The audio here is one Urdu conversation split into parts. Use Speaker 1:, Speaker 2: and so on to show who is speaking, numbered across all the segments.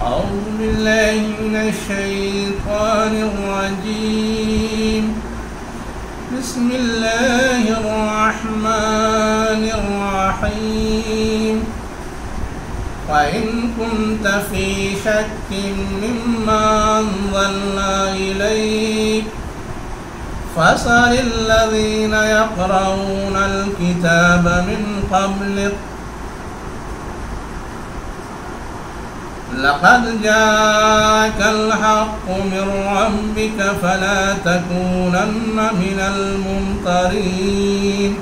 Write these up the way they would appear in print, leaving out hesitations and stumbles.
Speaker 1: أعوذ بالله من الشيطان الرجيم. بسم الله الرحمن الرحيم. وإن كنت في شك مما أنزلنا إليك فاسأل الذين يقرؤون الكتاب من قبلك لقد جاءك الحق من ربك فلا تكونن من الممترين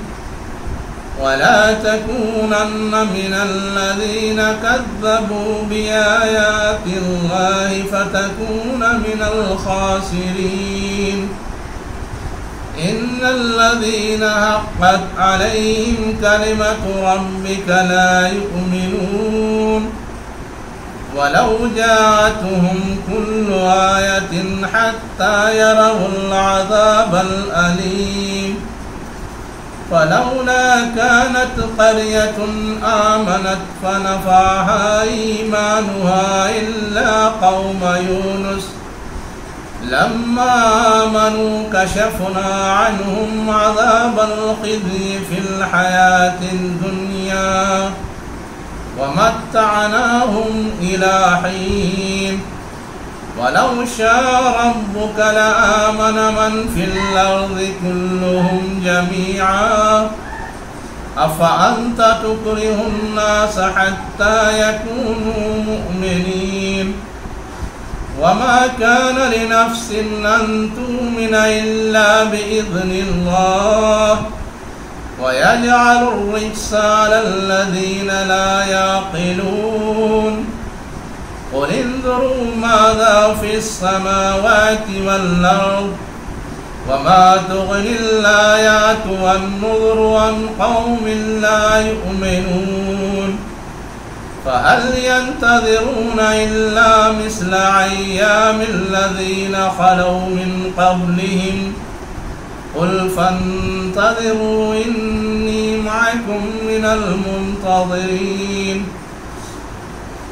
Speaker 1: ولا تكونن من الذين كذبوا بآيات الله فتكون من الخاسرين. إن الذين حقت عليهم كلمة ربك لا يؤمنون ولو جاءتهم كل آية حتى يروا العذاب الأليم. فلولا كانت قرية آمنت فنفعها إيمانها إلا قوم يونس لما آمنوا كشفنا عنهم عذاب الخزي في الحياة الدنيا ومتعناهم إلى حين. ولو شاء ربك لآمن من في الأرض كلهم جميعا أفأنت تكره الناس حتى يكونوا مؤمنين. وما كان لنفس أن تؤمن إلا بإذن الله ويجعل الرجس على الذين لا يعقلون. قل انظروا ماذا في السماوات والأرض وما تغني الآيات والنذر عن قوم لا يؤمنون. فهل ينتظرون إلا مثل أيام الذين خلوا من قبلهم قل فانتظروا إني معكم من المنتظرين.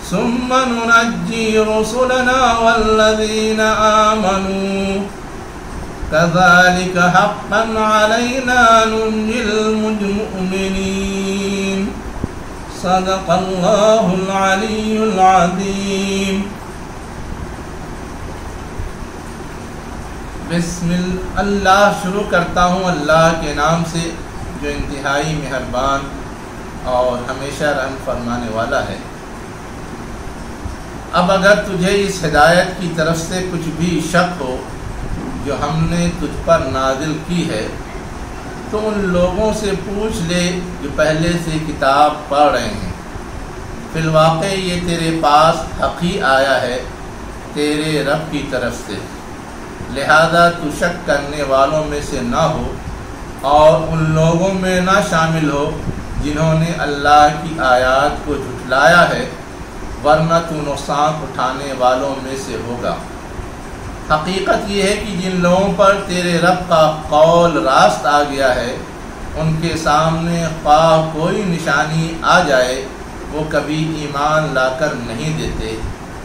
Speaker 1: ثم ننجي رسلنا والذين آمنوا كذلك حقا علينا ننجي المؤمنين. صدق الله العلي العظيم. بسم اللہ شروع کرتا ہوں اللہ کے نام سے جو انتہائی مہربان اور ہمیشہ رحم فرمانے والا ہے۔ اب اگر تجھے اس ہدایت کی طرف سے کچھ بھی شک ہو جو ہم نے تجھ پر نازل کی ہے تو ان لوگوں سے پوچھ لے جو پہلے سے کتاب پڑھ رہے ہیں۔ فی الواقع یہ تیرے پاس حق ہی آیا ہے تیرے رب کی طرف سے، لہذا تو شک کرنے والوں میں سے نہ ہو اور ان لوگوں میں نہ شامل ہو جنہوں نے اللہ کی آیات کو جھٹلایا ہے، ورنہ تو نقصان اٹھانے والوں میں سے ہوگا۔ حقیقت یہ ہے کہ جن لوگوں پر تیرے رب کا قول راست آ گیا ہے ان کے سامنے خواہ کوئی نشانی آ جائے وہ کبھی ایمان لا کر نہیں دیتے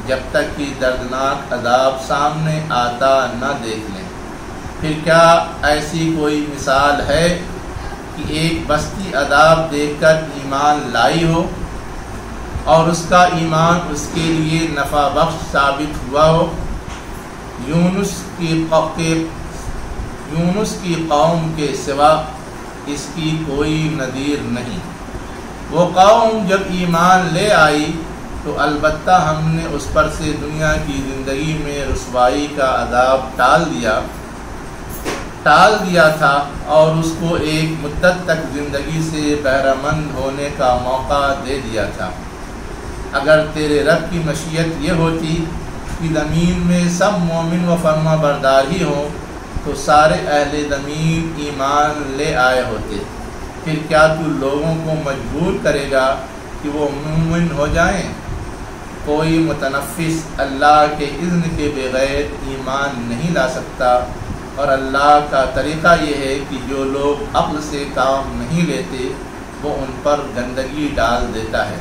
Speaker 1: جب تک کہ دردناک عذاب سامنے آتا نہ دیکھ لیں۔ پھر کیا ایسی کوئی مثال ہے کہ ایک بستی عذاب دیکھ کر ایمان لائی ہو اور اس کا ایمان اس کے لیے نفع بخش ثابت ہوا ہو؟ یونس کی قوم کے سوا اس کی کوئی نظیر نہیں۔ وہ قوم جب ایمان لے آئی تو البتہ ہم نے اس پر سے دنیا کی زندگی میں رسوائی کا عذاب ٹال دیا تھا اور اس کو ایک مدت تک زندگی سے بہرہ مند ہونے کا موقع دے دیا تھا۔ اگر تیرے رب کی مشیت یہ ہوتی کہ زمین میں سب مومن و فرما بردار ہی ہوں تو سارے اہل زمین ایمان لے آئے ہوتے، پھر کیا تو لوگوں کو مجبور کرے گا کہ وہ مومن ہو جائیں؟ کوئی متنفس اللہ کے اذن کے بغیر ایمان نہیں لا سکتا، اور اللہ کا طریقہ یہ ہے کہ جو لوگ عقل سے کام نہیں لیتے وہ ان پر گندگی ڈال دیتا ہے۔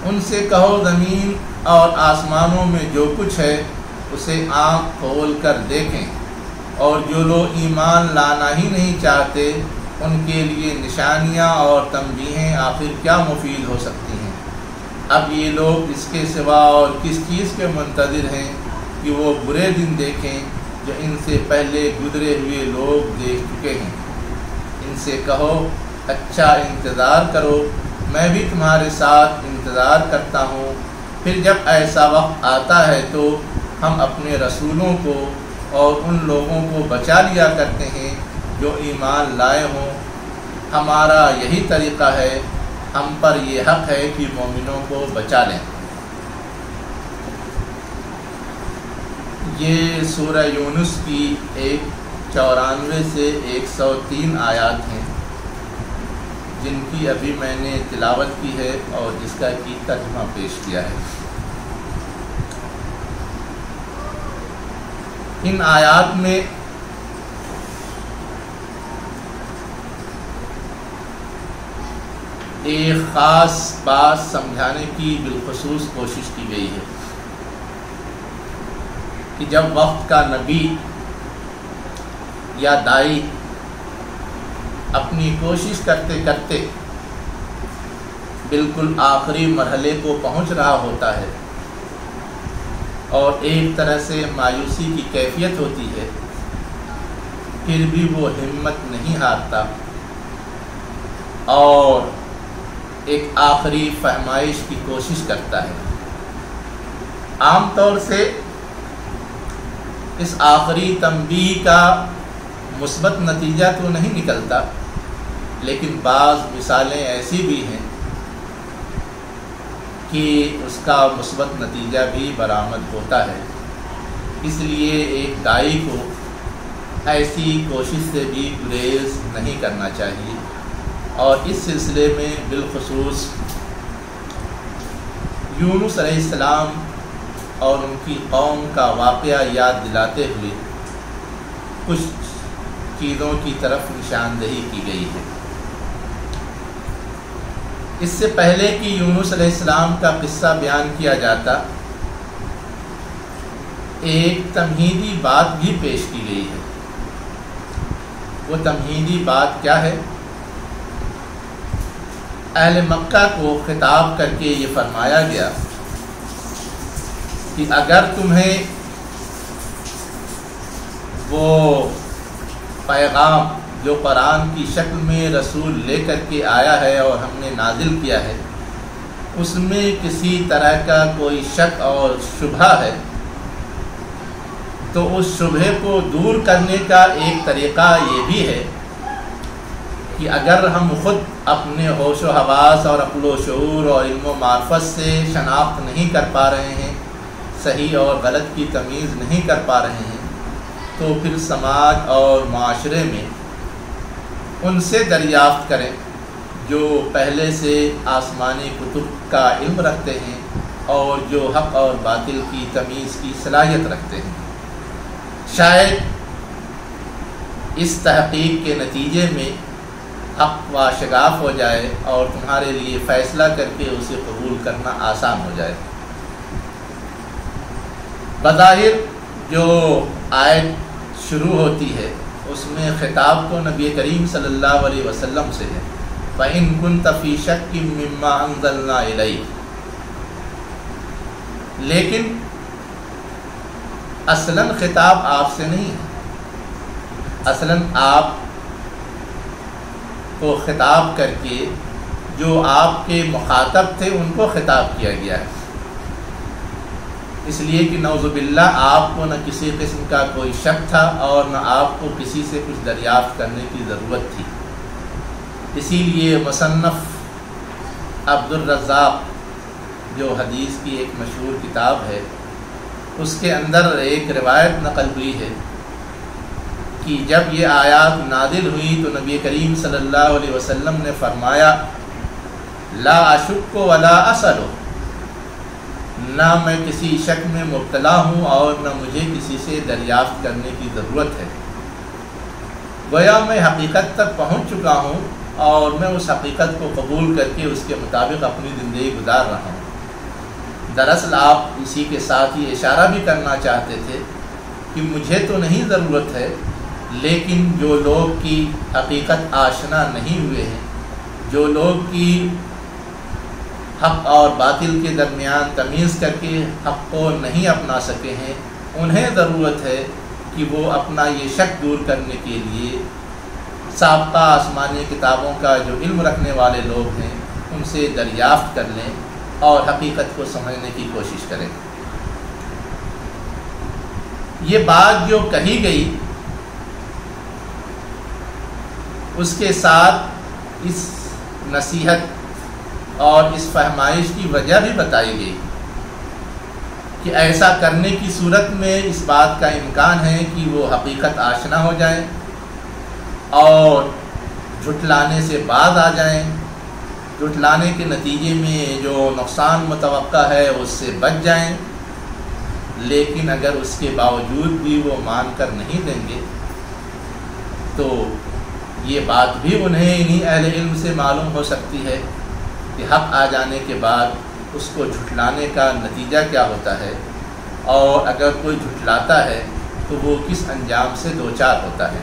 Speaker 1: ان سے کہو زمین اور آسمانوں میں جو کچھ ہے اسے آنکھ کھول کر دیکھیں، اور جو لوگ ایمان لانا ہی نہیں چاہتے ان کے لیے نشانیاں اور تنبیہیں آخر کیا مفید ہو سکتی ہیں۔ اب یہ لوگ اس کے سوا اور کس چیز کے منتظر ہیں کہ وہ برے دن دیکھیں جو ان سے پہلے گزرے ہوئے لوگ دیکھ چکے ہیں۔ ان سے کہو اچھا انتظار کرو، میں بھی تمہارے ساتھ انتظار کرتا ہوں، پھر جب ایسا وقت آتا ہے تو ہم اپنے رسولوں کو اور ان لوگوں کو بچا لیا کرتے ہیں جو ایمان لائے ہوں۔ ہمارا یہی طریقہ ہے، ہم پر یہ حق ہے کہ مومنوں کو بچا لیں۔ یہ سورہ یونس کی 94 سے 103 آیات ہیں جن کی ابھی میں نے تلاوت کی ہے اور جس کا کی ترجمہ پیش کیا ہے۔ ان آیات میں ایک خاص بات سمجھانے کی بالخصوص کوشش کی گئی ہے کہ جب وقت کا نبی یا داعی اپنی کوشش کرتے کرتے بالکل آخری مرحلے کو پہنچ رہا ہوتا ہے اور ایک طرح سے مایوسی کی کیفیت ہوتی ہے، پھر بھی وہ ہمت نہیں ہارتا اور ایک آخری فہمائش کی کوشش کرتا ہے۔ عام طور سے اس آخری تنبیہ کا مثبت نتیجہ تو نہیں نکلتا، لیکن بعض مثالیں ایسی بھی ہیں کہ اس کا مثبت نتیجہ بھی برآمد ہوتا ہے۔ اس لیے ایک داعی کو ایسی کوشش سے بھی گریز نہیں کرنا چاہیے، اور اس سلسلے میں بالخصوص یونس علیہ السلام اور ان کی قوم کا واقعہ یاد دلاتے ہوئے کچھ چیزوں کی طرف نشاندہی کی گئی ہے۔ اس سے پہلے کہ یونس علیہ السلام کا قصہ بیان کیا جاتا، ایک تمہیدی بات بھی پیش کی گئی ہے۔ وہ تمہیدی بات کیا ہے؟ اہل مکہ کو خطاب کر کے یہ فرمایا گیا کہ اگر تمہیں وہ پیغام جو قرآن کی شکل میں رسول لے کر کے آیا ہے اور ہم نے نازل کیا ہے، اس میں کسی طرح کا کوئی شک اور شبہ ہے، تو اس شبہ کو دور کرنے کا ایک طریقہ یہ بھی ہے کہ اگر ہم خود اپنے ہوش و حواس اور عقل و شعور اور علم و معرفت سے شناخت نہیں کر پا رہے ہیں، صحیح اور غلط کی تمیز نہیں کر پا رہے ہیں، تو پھر سماج اور معاشرے میں ان سے دریافت کریں جو پہلے سے آسمانی کتب کا علم رکھتے ہیں اور جو حق اور باطل کی تمیز کی صلاحیت رکھتے ہیں۔ شاید اس تحقیق کے نتیجے میں حق واشگاف ہو جائے اور تمہارے لیے فیصلہ کر کے اسے قبول کرنا آسان ہو جائے۔ بظاہر جو آیت شروع ہوتی ہے اس میں خطاب تو نبی کریم صلی اللہ علیہ وسلم سے ہے، فَإِن كُنْتَ فِي شَكٍّ مِّمَّا أَنزَلْنَا إِلَيْكَ، لیکن اصلاً خطاب آپ سے نہیں ہے، اصلاً آپ کو خطاب کر کے جو آپ کے مخاطب تھے ان کو خطاب کیا گیا ہے، اس لیے کہ نعوذ باللہ آپ کو نہ کسی قسم کا کوئی شک تھا اور نہ آپ کو کسی سے کچھ دریافت کرنے کی ضرورت تھی۔ اسی لیے مصنف عبد الرزاق جو حدیث کی ایک مشہور کتاب ہے، اس کے اندر ایک روایت نقل ہوئی ہے کہ جب یہ آیات نازل ہوئی تو نبی کریم صلی اللہ علیہ وسلم نے فرمایا لا اشک ولا اسل، نہ میں کسی شک میں مبتلا ہوں اور نہ مجھے کسی سے دریافت کرنے کی ضرورت ہے، گویا میں حقیقت تک پہنچ چکا ہوں اور میں اس حقیقت کو قبول کر کے اس کے مطابق اپنی زندگی گزار رہا ہوں۔ دراصل آپ اسی کے ساتھ یہ اشارہ بھی کرنا چاہتے تھے کہ مجھے تو نہیں ضرورت ہے، لیکن جو لوگ کی حقیقت آشنا نہیں ہوئے ہیں، جو لوگ کی حق اور باطل کے درمیان تمیز کر کے حق کو نہیں اپنا سکے ہیں، انہیں ضرورت ہے کہ وہ اپنا یہ شک دور کرنے کے لیے سابقہ آسمانی کتابوں کا جو علم رکھنے والے لوگ ہیں ان سے دریافت کر لیں اور حقیقت کو سمجھنے کی کوشش کریں۔ یہ بات جو کہی گئی اس کے ساتھ اس نصیحت اور اس فہمائش کی وجہ بھی بتائی گئی کہ ایسا کرنے کی صورت میں اس بات کا امکان ہے کہ وہ حقیقت آشنا ہو جائیں اور جھٹلانے سے باز آ جائیں، جھٹلانے کے نتیجے میں جو نقصان متوقع ہے اس سے بچ جائیں، لیکن اگر اس کے باوجود بھی وہ مان کر نہیں دیں گے تو یہ بات بھی انہیں انہی اہل علم سے معلوم ہو سکتی ہے کہ حق آ جانے کے بعد اس کو جھٹلانے کا نتیجہ کیا ہوتا ہے، اور اگر کوئی جھٹلاتا ہے تو وہ کس انجام سے دوچار ہوتا ہے۔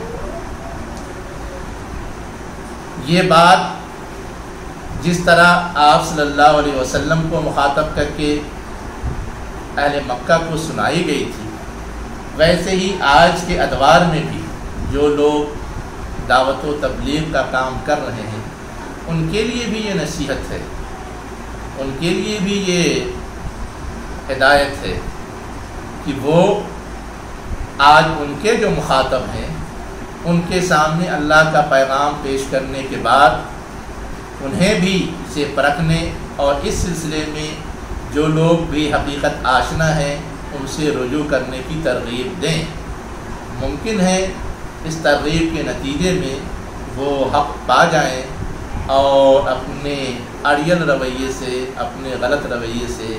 Speaker 1: یہ بات جس طرح آپ صلی اللہ علیہ وسلم کو مخاطب کر کے اہل مکہ کو سنائی گئی تھی، ویسے ہی آج کے ادوار میں بھی جو لوگ دعوت و تبلیغ کا کام کر رہے ہیں ان کے لیے بھی یہ نصیحت ہے، ان کے لیے بھی یہ ہدایت ہے کہ وہ آج ان کے جو مخاطب ہیں ان کے سامنے اللہ کا پیغام پیش کرنے کے بعد انہیں بھی اسے پرکھنے اور اس سلسلے میں جو لوگ بھی حقیقت آشنا ہیں ان سے رجوع کرنے کی ترغیب دیں۔ ممکن ہے اس ترغیب کے نتیجے میں وہ حق پا جائیں اور اپنے اڑیل رویے سے، اپنے غلط رویے سے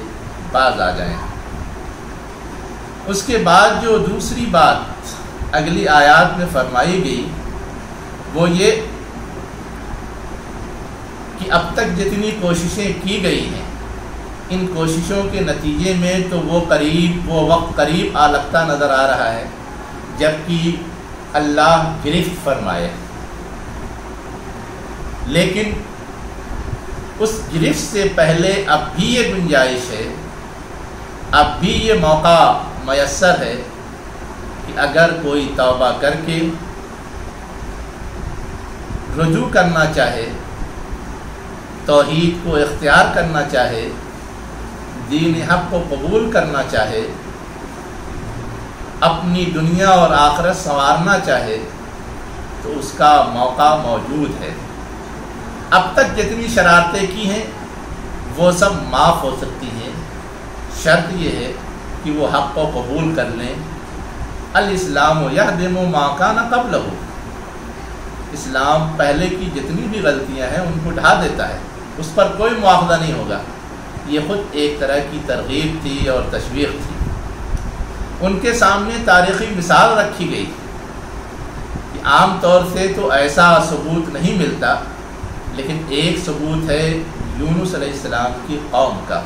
Speaker 1: باز آ جائیں۔ اس کے بعد جو دوسری بات اگلی آیات میں فرمائی گئی وہ یہ کہ اب تک جتنی کوششیں کی گئی ہیں ان کوششوں کے نتیجے میں تو وہ وقت قریب آ لگتا نظر آ رہا ہے جبکہ اللہ گرفت فرمائے، لیکن اس گرفت سے پہلے اب بھی یہ گنجائش ہے، اب بھی یہ موقع میسر ہے کہ اگر کوئی توبہ کر کے رجوع کرنا چاہے، توحید کو اختیار کرنا چاہے، دین حق کو قبول کرنا چاہے، اپنی دنیا اور آخرت سنوارنا چاہے تو اس کا موقع موجود ہے۔ اب تک جتنی شرارتیں کی ہیں وہ سب معاف ہو سکتی ہیں، شرط یہ ہے کہ وہ حق کو قبول کر لیں۔ الاسلام یہدم ما کان قبلہ، اسلام پہلے کی جتنی بھی غلطیاں ہیں ان کو ڈھا دیتا ہے، اس پر کوئی مواخذہ نہیں ہوگا۔ یہ خود ایک طرح کی ترغیب تھی اور تشویق تھی۔ ان کے سامنے تاریخی مثال رکھی گئی کہ عام طور سے تو ایسا ثبوت نہیں ملتا، لیکن ایک ثبوت ہے یونس علیہ السلام کی قوم کا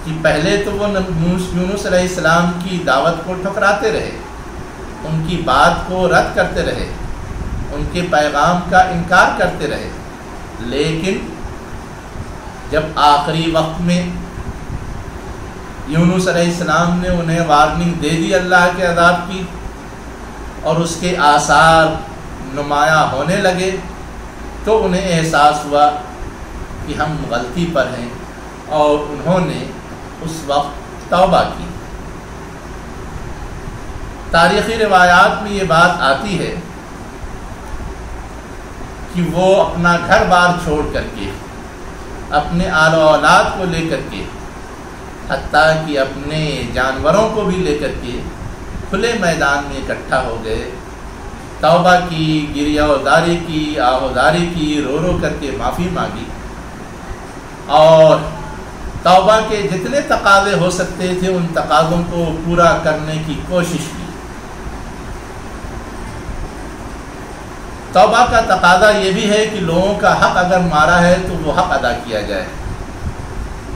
Speaker 1: کہ پہلے تو وہ یونس علیہ السلام کی دعوت کو ٹھکراتے رہے، ان کی بات کو رد کرتے رہے، ان کے پیغام کا انکار کرتے رہے، لیکن جب آخری وقت میں یونس علیہ السلام نے انہیں وارننگ دے دی اللہ کے عذاب کی اور اس کے آثار نمایاں ہونے لگے تو انہیں احساس ہوا کہ ہم غلطی پر ہیں، اور انہوں نے اس وقت توبہ کی۔ تاریخی روایات میں یہ بات آتی ہے کہ وہ اپنا گھر بار چھوڑ کر کے، اپنے آل و اولاد کو لے کر کے، حتیٰ کہ اپنے جانوروں کو بھی لے کر کے کھلے میدان میں اکٹھا ہو گئے، توبہ کی، گریہ وداری کی، آہوداری کی، رو رو کر کے معافی مانگی، اور توبہ کے جتنے تقاضے ہو سکتے تھے ان تقاضوں کو پورا کرنے کی کوشش کی۔ توبہ کا تقاضا یہ بھی ہے کہ لوگوں کا حق اگر مارا ہے تو وہ حق ادا کیا جائے،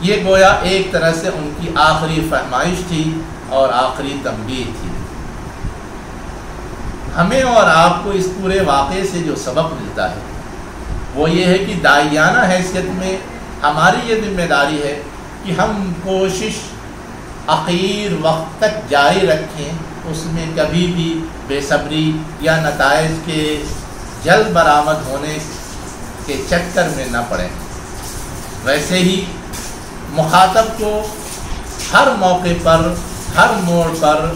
Speaker 1: یہ گویا ایک طرح سے ان کی آخری فرمائش تھی اور آخری تنبیہ تھی۔ ہمیں اور آپ کو اس پورے واقعے سے جو سبق ملتا ہے وہ یہ ہے کہ داعیانہ حیثیت میں ہماری یہ ذمہ داری ہے کہ ہم کوشش اخیر وقت تک جاری رکھیں، اس میں کبھی بھی بے صبری یا نتائج کے جلد برآمد ہونے کے چکر میں نہ پڑیں۔ ویسے ہی مخاطب کو ہر موقع پر، ہر موڑ پر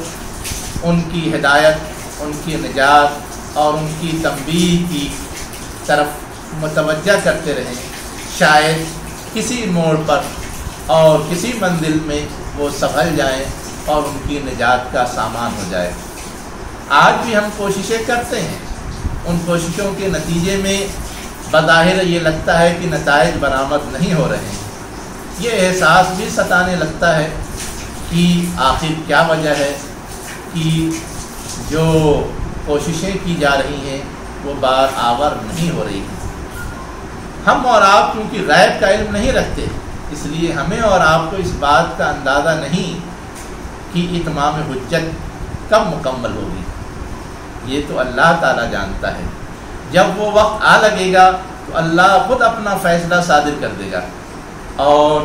Speaker 1: ان کی ہدایت، ان کی نجات اور ان کی تنبیہ کی طرف متوجہ کرتے رہیں۔ شاید کسی موڑ پر اور کسی منزل میں وہ سنبھل جائیں اور ان کی نجات کا سامان ہو جائے۔ آج بھی ہم کوششیں کرتے ہیں، ان کوششوں کے نتیجے میں بظاہر یہ لگتا ہے کہ نتائج برآمد نہیں ہو رہے ہیں۔ یہ احساس بھی ستانے لگتا ہے کہ آخر کیا وجہ ہے کہ جو کوششیں کی جا رہی ہیں وہ بار آور نہیں ہو رہی ہیں۔ ہم اور آپ کیونکہ غیب کا علم نہیں رکھتے، اس لیے ہمیں اور آپ کو اس بات کا اندازہ نہیں کہ اتمام حجت کب مکمل ہوگی۔ یہ تو اللہ تعالیٰ جانتا ہے۔ جب وہ وقت آ لگے گا تو اللہ خود اپنا فیصلہ صادر کر دے گا اور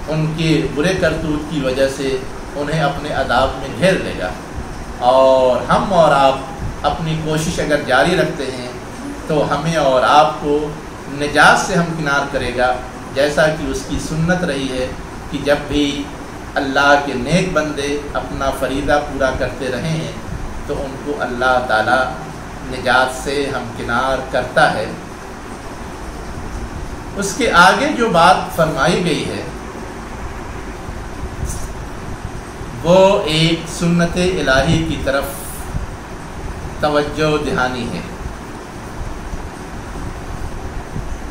Speaker 1: ان کے برے کرتوت کی وجہ سے انہیں اپنے عذاب میں گھیر لے گا، اور ہم اور آپ اپنی کوشش اگر جاری رکھتے ہیں تو ہمیں اور آپ کو نجات سے ہمکنار کرے گا، جیسا کہ اس کی سنت رہی ہے کہ جب بھی اللہ کے نیک بندے اپنا فریضہ پورا کرتے رہے ہیں تو ان کو اللہ تعالیٰ نجات سے ہمکنار کرتا ہے۔ اس کے آگے جو بات فرمائی گئی ہے وہ ایک سنت الہی کی طرف توجہ دہانی ہے۔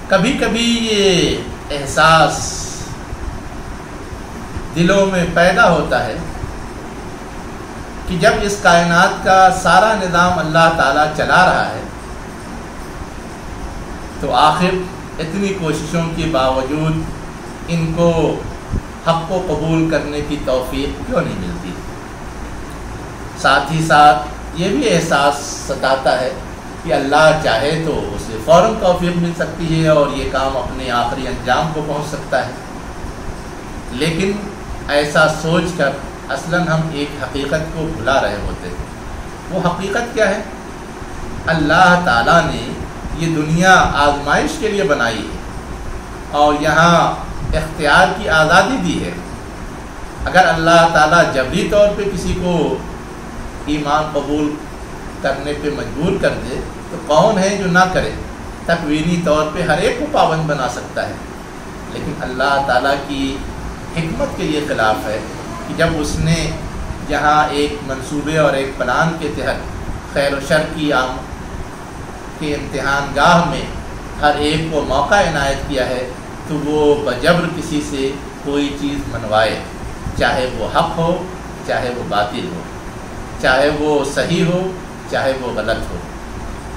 Speaker 1: کبھی کبھی یہ احساس دلوں میں پیدا ہوتا ہے کہ جب اس کائنات کا سارا نظام اللہ تعالیٰ چلا رہا ہے تو آخر اتنی کوششوں کے باوجود ان کو حق کو قبول کرنے کی توفیق کیوں نہیں ملتی؟ ساتھ ہی ساتھ یہ بھی احساس ستاتا ہے کہ اللہ چاہے تو اسے فوراً توفیق مل سکتی ہے اور یہ کام اپنے آخری انجام کو پہنچ سکتا ہے، لیکن ایسا سوچ کر اصلاً ہم ایک حقیقت کو بھلا رہے ہوتے ہیں۔ وہ حقیقت کیا ہے؟ اللہ تعالیٰ نے یہ دنیا آزمائش کے لیے بنائی ہے اور یہاں اختیار کی آزادی دی ہے۔ اگر اللہ تعالیٰ جبری طور پہ کسی کو ایمان قبول کرنے پہ مجبور کر دے تو کون ہے جو نہ کرے؟ تکوینی طور پہ ہر ایک کو پابند بنا سکتا ہے، لیکن اللہ تعالیٰ کی حکمت کے یہ خلاف ہے کہ جب اس نے جہاں ایک منصوبے اور ایک پلان کے تحت خیر و شر کی کے امتحان گاہ میں ہر ایک کو موقع عنایت کیا ہے تو وہ بجبر کسی سے کوئی چیز منوائے، چاہے وہ حق ہو چاہے وہ باطل ہو، چاہے وہ صحیح ہو چاہے وہ غلط ہو۔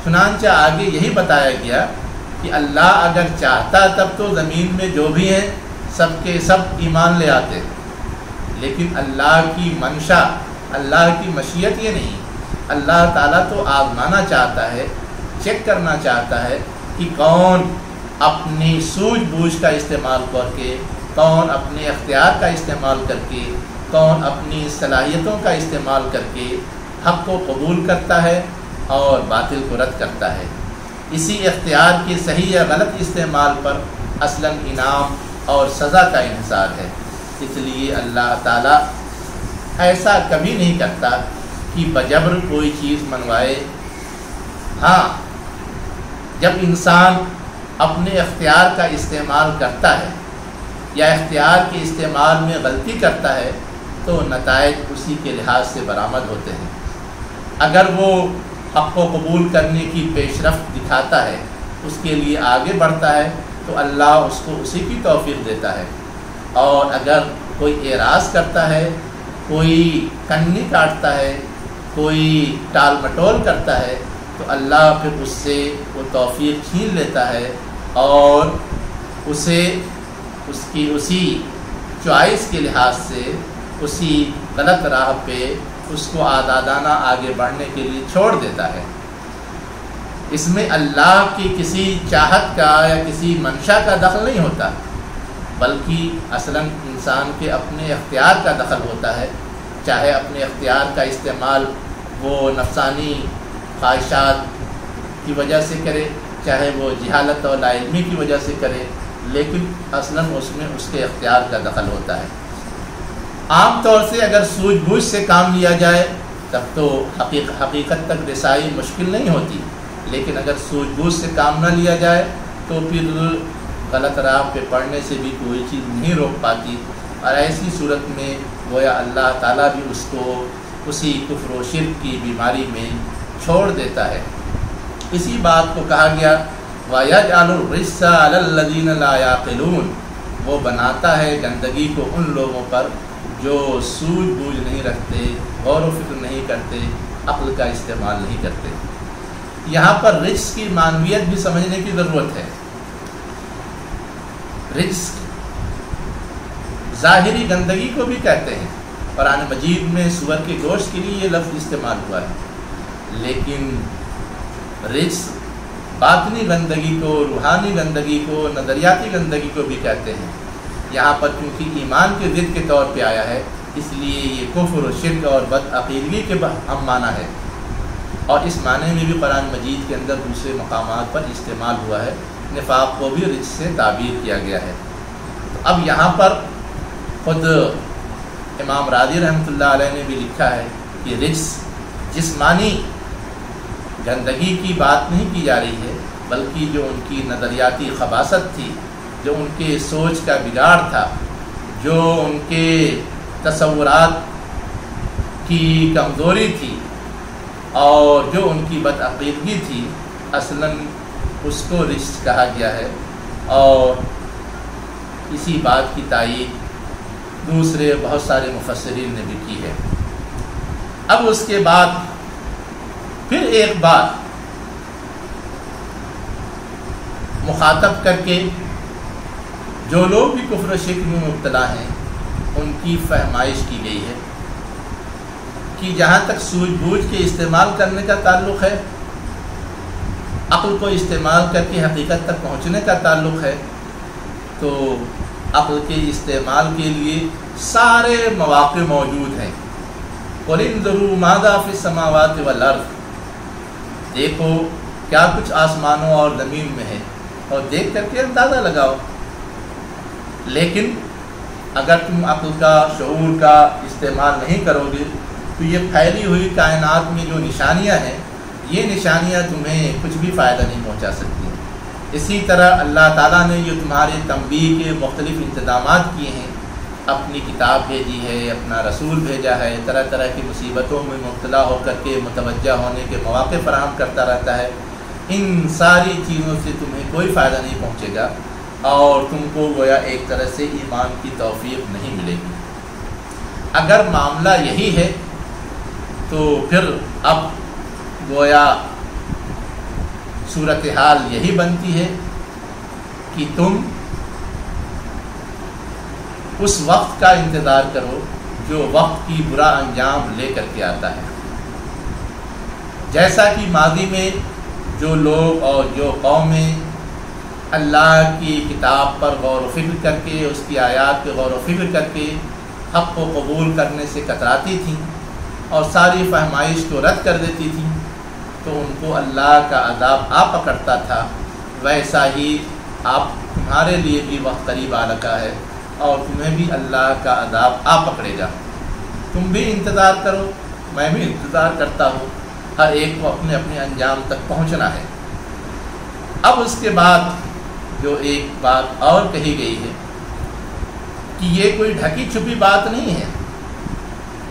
Speaker 1: چنانچہ آگے یہی بتایا گیا کہ اللہ اگر چاہتا تب تو زمین میں جو بھی ہیں سب کے سب ایمان لے آتے، لیکن اللہ کی منشا، اللہ کی مشیت یہ نہیں۔ اللہ تعالیٰ تو آزمانا چاہتا ہے، چیک کرنا چاہتا ہے کہ کون اپنی سوجھ بوجھ کا استعمال کر کے، کون اپنے اختیار کا استعمال کر کے، کون اپنی صلاحیتوں کا استعمال کر کے حق کو قبول کرتا ہے اور باطل کو رد کرتا ہے۔ اسی اختیار کے صحیح یا غلط استعمال پر اصلاً انعام اور سزا کا انحصار ہے۔ اس لیے اللہ تعالیٰ ایسا کبھی نہیں کرتا کہ بجبر کوئی چیز منوائے۔ ہاں، جب انسان اپنے اختیار کا استعمال کرتا ہے یا اختیار کے استعمال میں غلطی کرتا ہے تو نتائج اسی کے لحاظ سے برآمد ہوتے ہیں۔ اگر وہ حق کو قبول کرنے کی پیش رفت دکھاتا ہے، اس کے لیے آگے بڑھتا ہے تو اللہ اس کو اسی کی توفیق دیتا ہے، اور اگر کوئی اعراض کرتا ہے، کوئی کنی کاٹتا ہے، کوئی ٹال مٹول کرتا ہے تو اللہ پھر اس سے وہ توفیق چھین لیتا ہے اور اسے اس کی اسی چوائس کے لحاظ سے اسی غلط راہ پہ اس کو آزادانہ آگے بڑھنے کے لیے چھوڑ دیتا ہے۔ اس میں اللہ کی کسی چاہت کا یا کسی منشا کا دخل نہیں ہوتا، بلکہ اصلاً انسان کے اپنے اختیار کا دخل ہوتا ہے، چاہے اپنے اختیار کا استعمال وہ نفسانی خواہشات کی وجہ سے کرے، چاہے وہ جہالت اور لا علمی کی وجہ سے کرے، لیکن اصلاً اس میں اس کے اختیار کا دخل ہوتا ہے۔ عام طور سے اگر سوجھ بوجھ سے کام لیا جائے تب تو حقیقت تک رسائی مشکل نہیں ہوتی، لیکن اگر سوجھ بوجھ سے کام نہ لیا جائے تو پھر غلط راہ پہ پڑنے سے بھی کوئی چیز نہیں روک پاتی، اور ایسی صورت میں گویا اللہ تعالیٰ بھی اس کو اسی کفر و شرک کی بیماری میں چھوڑ دیتا ہے۔ اسی بات کو کہا گیا وَيَجْعَلُ الرِّجْسَ عَلَى الَّذِينَ لَا يَعْقِلُونَ، وہ بناتا ہے گندگی کو ان لوگوں پر جو سوجھ بوجھ نہیں رکھتے، غور و فکر نہیں کرتے، عقل کا استعمال نہیں کرتے۔ یہاں پر رجس کی معنویت بھی سمجھنے کی ضرورت ہے۔ رجس ظاہری گندگی کو بھی کہتے ہیں، قرآن مجید میں سور کے گوشت کے لیے یہ لفظ استعمال ہوا ہے، لیکن رجس باطنی گندگی کو، روحانی گندگی کو، نظریاتی گندگی کو بھی کہتے ہیں۔ یہاں پر چونکہ ایمان کے ضد کے طور پہ آیا ہے، اس لیے یہ کفر و شرک اور بدعقیدگی کے ہم معنی ہے، اور اس معنی میں بھی قرآن مجید کے اندر دوسرے مقامات پر استعمال ہوا ہے۔ نفاق کو بھی رجس سے تعبیر کیا گیا ہے۔ اب یہاں پر خود امام راضی رحمۃ اللہ علیہ نے بھی لکھا ہے کہ رجس جسمانی گندگی کی بات نہیں کی جا رہی ہے، بلکہ جو ان کی نظریاتی خباثت تھی، جو ان کے سوچ کا بگاڑ تھا، جو ان کے تصورات کی کمزوری تھی، اور جو ان کی بدعقیدگی تھی، اصلاً اس کو رجس کہا گیا ہے، اور اسی بات کی تائید دوسرے بہت سارے مفسرین نے بھی کی ہے۔ اب اس کے بعد پھر ایک بات مخاطب کر کے جو لوگ بھی کفر و شرک میں مبتلا ہیں ان کی فہمائش کی گئی ہے کہ جہاں تک سوجھ بوجھ کے استعمال کرنے کا تعلق ہے، عقل کو استعمال کر کے حقیقت تک پہنچنے کا تعلق ہے، تو عقل کے استعمال کے لیے سارے مواقع موجود ہیں۔ قُلِ انظُرُوا مَاذَا فِي السَّمَاوَاتِ وَالْأَرْضِ، دیکھو کیا کچھ آسمانوں اور زمین میں ہے، اور دیکھ کر کے اندازہ لگاؤ۔ لیکن اگر تم عقل کا، شعور کا استعمال نہیں کرو گے تو یہ پھیلی ہوئی کائنات میں جو نشانیاں ہیں، یہ نشانیاں تمہیں کچھ بھی فائدہ نہیں پہنچا سکتی۔ اسی طرح اللہ تعالیٰ نے جو تمہارے تنبیہ کے مختلف انتظامات کیے ہیں، اپنی کتاب بھیجی ہے، اپنا رسول بھیجا ہے، طرح طرح کی مصیبتوں میں مبتلا ہو کر کے متوجہ ہونے کے مواقع فراہم کرتا رہتا ہے، ان ساری چیزوں سے تمہیں کوئی فائدہ نہیں پہنچے گا، اور تم کو گویا ایک طرح سے ایمان کی توفیق نہیں ملے گی۔ اگر معاملہ یہی ہے تو پھر اب گویا صورتحال یہی بنتی ہے کہ تم اس وقت کا انتظار کرو جو وقت کی برا انجام لے کر کے آتا ہے۔ جیسا کہ ماضی میں جو لوگ اور جو قومیں اللہ کی کتاب پر غور و فکر کر کے، اس کی آیات پہ غور و فکر کر کے حق کو قبول کرنے سے کتراتی تھیں اور ساری فہمائش کو رد کر دیتی تھیں، تو ان کو اللہ کا عذاب آ پکڑتا تھا۔ ویسا ہی آپ تمہارے لیے بھی وقت قریب آ رکھا ہے، اور تمہیں بھی اللہ کا عذاب آ پکڑے گا۔ تم بھی انتظار کرو، میں بھی انتظار کرتا ہوں، ہر ایک کو اپنے اپنے انجام تک پہنچنا ہے۔ اب اس کے بعد جو ایک بات اور کہی گئی ہے کہ یہ کوئی ڈھکی چھپی بات نہیں ہے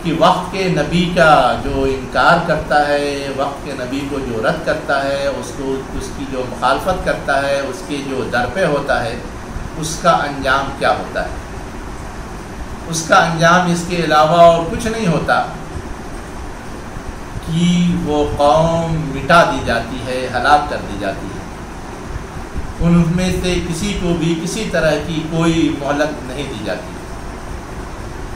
Speaker 1: کہ وقت کے نبی کا جو انکار کرتا ہے، وقت کے نبی کو جو رد کرتا ہے، اس کی جو مخالفت کرتا ہے، اس کے جو در پہ ہوتا ہے، اس کا انجام کیا ہوتا ہے؟ اس کا انجام اس کے علاوہ اور کچھ نہیں ہوتا کہ وہ قوم مٹا دی جاتی ہے، ہلاک کر دی جاتی ہے، ان میں سے کسی کو بھی کسی طرح کی کوئی مہلت نہیں دی جاتی۔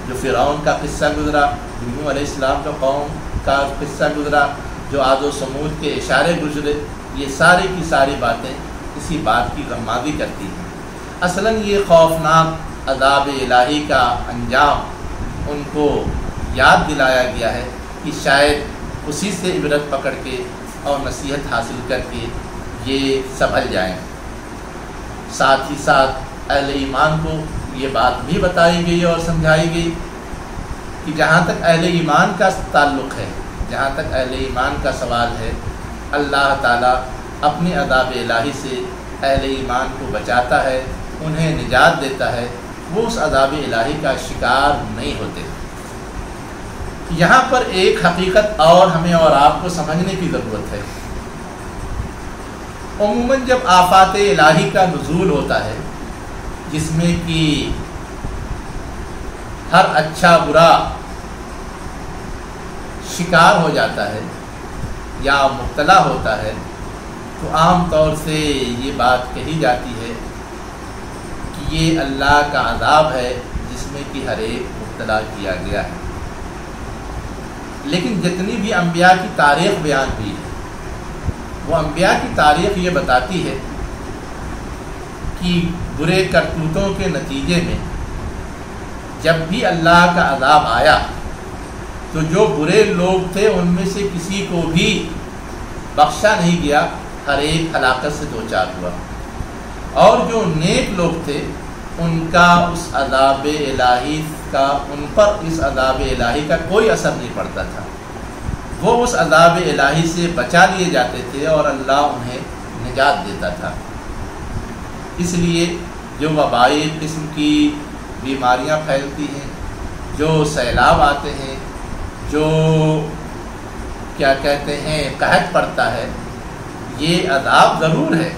Speaker 1: جو فرعون کا قصہ گزرا، نوح علیہ السلام کا قوم کا قصہ گزرا، جو عاد و سمود کے اشارے گزرے، یہ ساری کی ساری باتیں اسی بات کی غمازی کرتی ہیں۔ اصلاً یہ خوفناک عذاب الہی کا انجام ان کو یاد دلایا گیا ہے کہ شاید اسی سے عبرت پکڑ کے اور نصیحت حاصل کر کے یہ سنبھل جائیں۔ ساتھ ہی ساتھ اہل ایمان کو یہ بات بھی بتائی گئی اور سمجھائی گئی کہ جہاں تک اہل ایمان کا تعلق ہے، جہاں تک اہل ایمان کا سوال ہے، اللہ تعالیٰ اپنے عذاب الہی سے اہل ایمان کو بچاتا ہے، انہیں نجات دیتا ہے، وہ اس عذاب الہی کا شکار نہیں ہوتے۔ یہاں پر ایک حقیقت اور ہمیں اور آپ کو سمجھنے کی ضرورت ہے۔ عموماً جب آفات الہی کا نزول ہوتا ہے، جس میں کہ ہر اچھا برا شکار ہو جاتا ہے یا مبتلا ہوتا ہے، تو عام طور سے یہ بات کہی جاتی ہے کہ یہ اللہ کا عذاب ہے جس میں کہ ہر ایک مبتلا کیا گیا ہے۔ لیکن جتنی بھی انبیاء کی تاریخ بیان ہوئی ہے، وہ انبیاء کی تاریخ یہ بتاتی ہے کہ برے کرتوتوں کے نتیجے میں جب بھی اللہ کا عذاب آیا تو جو برے لوگ تھے ان میں سے کسی کو بھی بخشا نہیں گیا، ہر ایک ہلاکت سے دوچار ہوا، اور جو نیک لوگ تھے ان کا اس عذاب الہی کا، ان پر اس عذاب الہی کا کوئی اثر نہیں پڑتا تھا، وہ اس عذاب الہی سے بچا لیے جاتے تھے اور اللہ انہیں نجات دیتا تھا۔ اس لیے جو وبائی قسم کی بیماریاں پھیلتی ہیں، جو سیلاب آتے ہیں، جو کیا کہتے ہیں قحط پڑتا ہے، یہ عذاب ضرور ہے،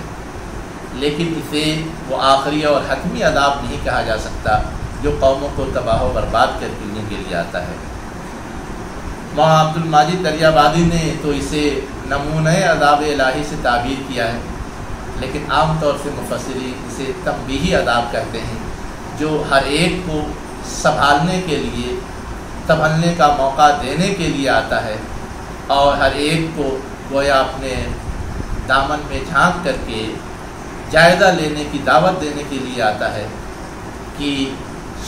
Speaker 1: لیکن اسے وہ آخری اور حتمی عذاب نہیں کہا جا سکتا جو قوموں کو تباہ و برباد کر دینے کے لیے آتا ہے۔ مولانا عبد الماجد دریابادی نے تو اسے نمونہ عذاب الہی سے تعبیر کیا ہے، لیکن عام طور سے مفسرین اسے تنبیہی عذاب کہتے ہیں، جو ہر ایک کو سنبھالنے کے لیے، سنبھلنے کا موقع دینے کے لیے آتا ہے، اور ہر ایک کو گویا اپنے دامن میں جھانک کر کے جائزہ لینے کی دعوت دینے کے لیے آتا ہے کہ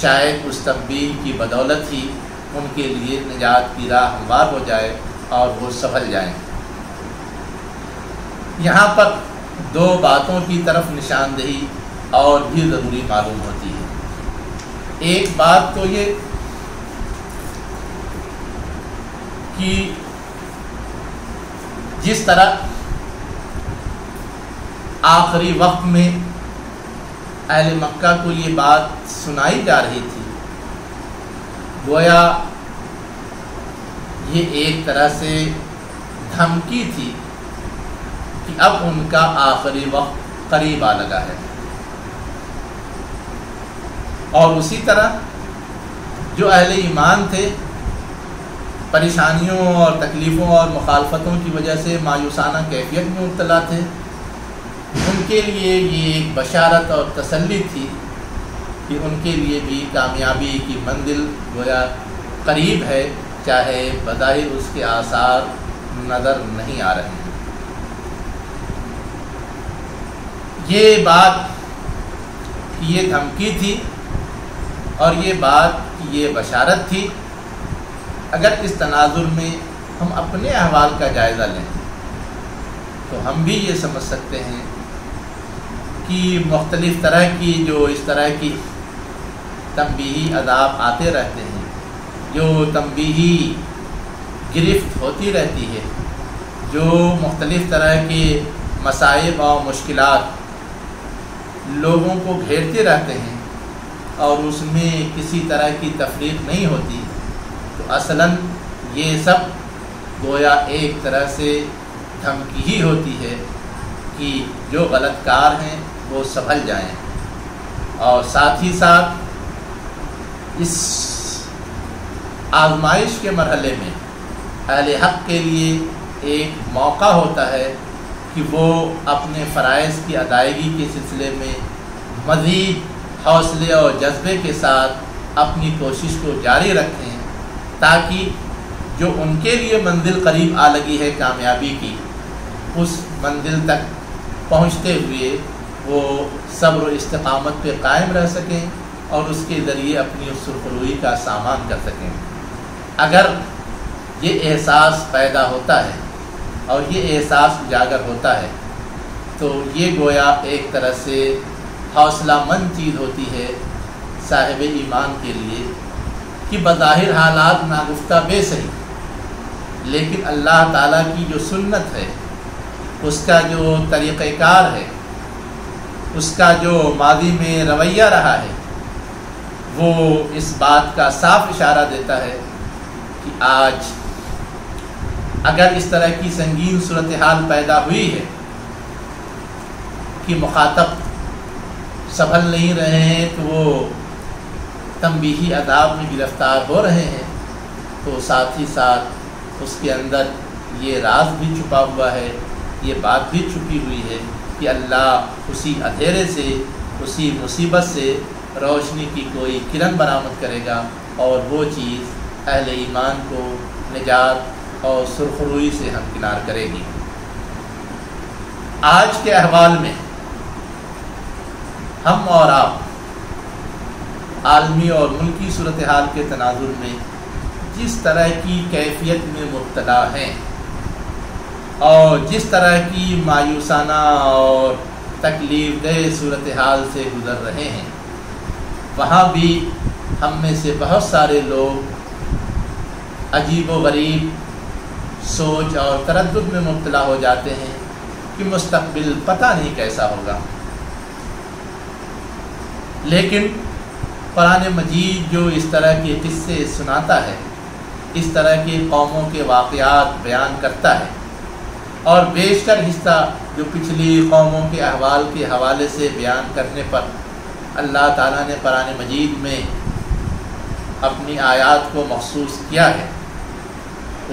Speaker 1: شاید اس تنبیہ کی بدولت ہی ان کے لیے نجات کی راہ ہموار ہو جائے اور وہ سنبھل جائیں۔ یہاں پر دو باتوں کی طرف نشاندہی اور بھی ضروری معلوم ہوتی ہے۔ ایک بات تو یہ کہ جس طرح آخری وقت میں اہل مکہ کو یہ بات سنائی جا رہی تھی، گویا یہ ایک طرح سے دھمکی تھی کہ اب ان کا آخری وقت قریب آ لگا ہے، اور اسی طرح جو اہل ایمان تھے پریشانیوں اور تکلیفوں اور مخالفتوں کی وجہ سے مایوسانہ کیفیت میں مبتلا تھے، ان کے لیے یہ ایک بشارت اور تسلی تھی کہ ان کے لیے بھی کامیابی کی منزل گویا قریب ہے، چاہے بظاہر اس کے آثار نظر نہیں آ رہے ہیں۔ یہ بات یہ دھمکی تھی اور یہ بات یہ بشارت تھی۔ اگر اس تناظر میں ہم اپنے احوال کا جائزہ لیں تو ہم بھی یہ سمجھ سکتے ہیں کہ مختلف طرح کی جو اس طرح کی تنبیہی عذاب آتے رہتے ہیں، جو تنبیہی گرفت ہوتی رہتی ہے، جو مختلف طرح کے مصائب اور مشکلات لوگوں کو گھیرتے رہتے ہیں اور اس میں کسی طرح کی تفریق نہیں ہوتی، تو اصلاً یہ سب گویا ایک طرح سے دھمکی ہی ہوتی ہے کہ جو غلط کار ہیں وہ سنبھل جائیں، اور ساتھ ہی ساتھ اس آزمائش کے مرحلے میں اہل حق کے لیے ایک موقع ہوتا ہے کہ وہ اپنے فرائض کی ادائیگی کے سلسلے میں مزید حوصلے اور جذبے کے ساتھ اپنی کوشش کو جاری رکھیں تاکہ جو ان کے لیے منزل قریب آ لگی ہے کامیابی کی، اس منزل تک پہنچتے ہوئے وہ صبر و استقامت پہ قائم رہ سکیں اور اس کے ذریعے اپنی سرخروئی کا سامان کر سکیں۔ اگر یہ احساس پیدا ہوتا ہے اور یہ احساس اجاگر ہوتا ہے تو یہ گویا ایک طرح سے حوصلہ مند چیز ہوتی ہے صاحب ایمان کے لیے کہ بظاہر حالات ناگفتہ بے صحیح، لیکن اللہ تعالیٰ کی جو سنت ہے، اس کا جو طریقہ کار ہے، اس کا جو ماضی میں رویہ رہا ہے، وہ اس بات کا صاف اشارہ دیتا ہے کہ آج اگر اس طرح کی سنگین صورتحال پیدا ہوئی ہے کہ مخاطب سنبھل نہیں رہے ہیں تو وہ تنبیہی عذاب میں گرفتار ہو رہے ہیں، تو ساتھ ہی ساتھ اس کے اندر یہ راز بھی چھپا ہوا ہے، یہ بات بھی چھپی ہوئی ہے کہ اللہ اسی اندھیرے سے، اسی مصیبت سے روشنی کی کوئی کرن برآمد کرے گا، اور وہ چیز اہل ایمان کو نجات اور سرخروئی سے ہمکنار کرے گی۔ آج کے احوال میں ہم اور آپ عالمی اور ملکی صورتحال کے تناظر میں جس طرح کی کیفیت میں مبتلا ہیں اور جس طرح کی مایوسانہ اور تکلیف دہ صورتحال سے گزر رہے ہیں، وہاں بھی ہم میں سے بہت سارے لوگ عجیب و غریب سوچ اور تردد میں مبتلا ہو جاتے ہیں کہ مستقبل پتہ نہیں کیسا ہوگا۔ لیکن قرآن مجید جو اس طرح کے قصے سناتا ہے، اس طرح کے قوموں کے واقعات بیان کرتا ہے، اور بیشتر حصہ جو پچھلی قوموں کے احوال کے حوالے سے بیان کرنے پر اللہ تعالیٰ نے قرآن مجید میں اپنی آیات کو مخصوص کیا ہے،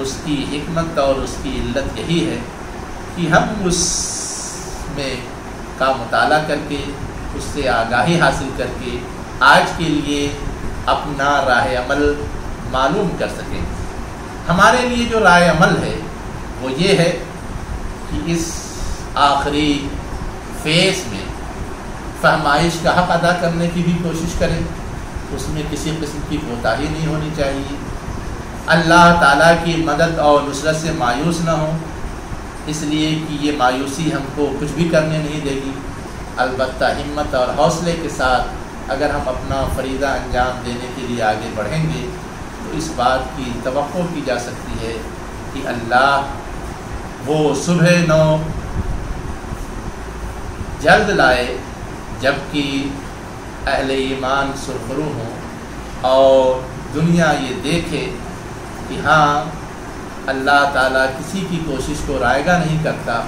Speaker 1: اس کی حکمت اور اس کی علت یہی ہے کہ ہم اس میں کا مطالعہ کر کے، اس سے آگاہی حاصل کر کے آج کے لیے اپنا راہ عمل معلوم کر سکیں۔ ہمارے لیے جو راہ عمل ہے وہ یہ ہے کہ اس آخری فیز میں فہمائش کا حق ادا کرنے کی بھی کوشش کریں، اس میں کسی قسم کی کوتاہی نہیں ہونی چاہیے، اللہ تعالیٰ کی مدد اور نصرت سے مایوس نہ ہوں، اس لیے کہ یہ مایوسی ہم کو کچھ بھی کرنے نہیں دے گی، البتہ ہمت اور حوصلے کے ساتھ اگر ہم اپنا فریضہ انجام دینے کے لیے آگے بڑھیں گے تو اس بات کی توقع کی جا سکتی ہے کہ اللہ وہ صبح نو جلد لائے جب کہ اہل ایمان سرخرو ہوں اور دنیا یہ دیکھے کہ ہاں اللہ تعالیٰ کسی کی کوشش کو رائگاں نہیں کرتا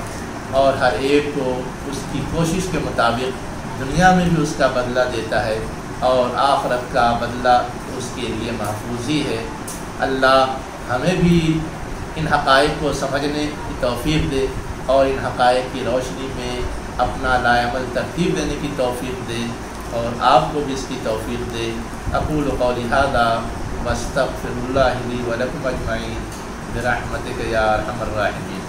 Speaker 1: اور ہر ایک کو اس کی کوشش کے مطابق دنیا میں بھی اس کا بدلہ دیتا ہے اور آخرت کا بدلہ اس کے لیے محفوظ ہی ہے۔ اللہ ہمیں بھی ان حقائق کو سمجھنے کی توفیق دے اور ان حقائق کی روشنی میں اپنا لائعمل ترتیب دینے کی توفیق دے، اور آپ کو بھی اس کی توفیق دے۔ اقول قولی ھذا واستغفر اللہ لی ولکم اجمعین برحمتک یا ارحم الراحمین۔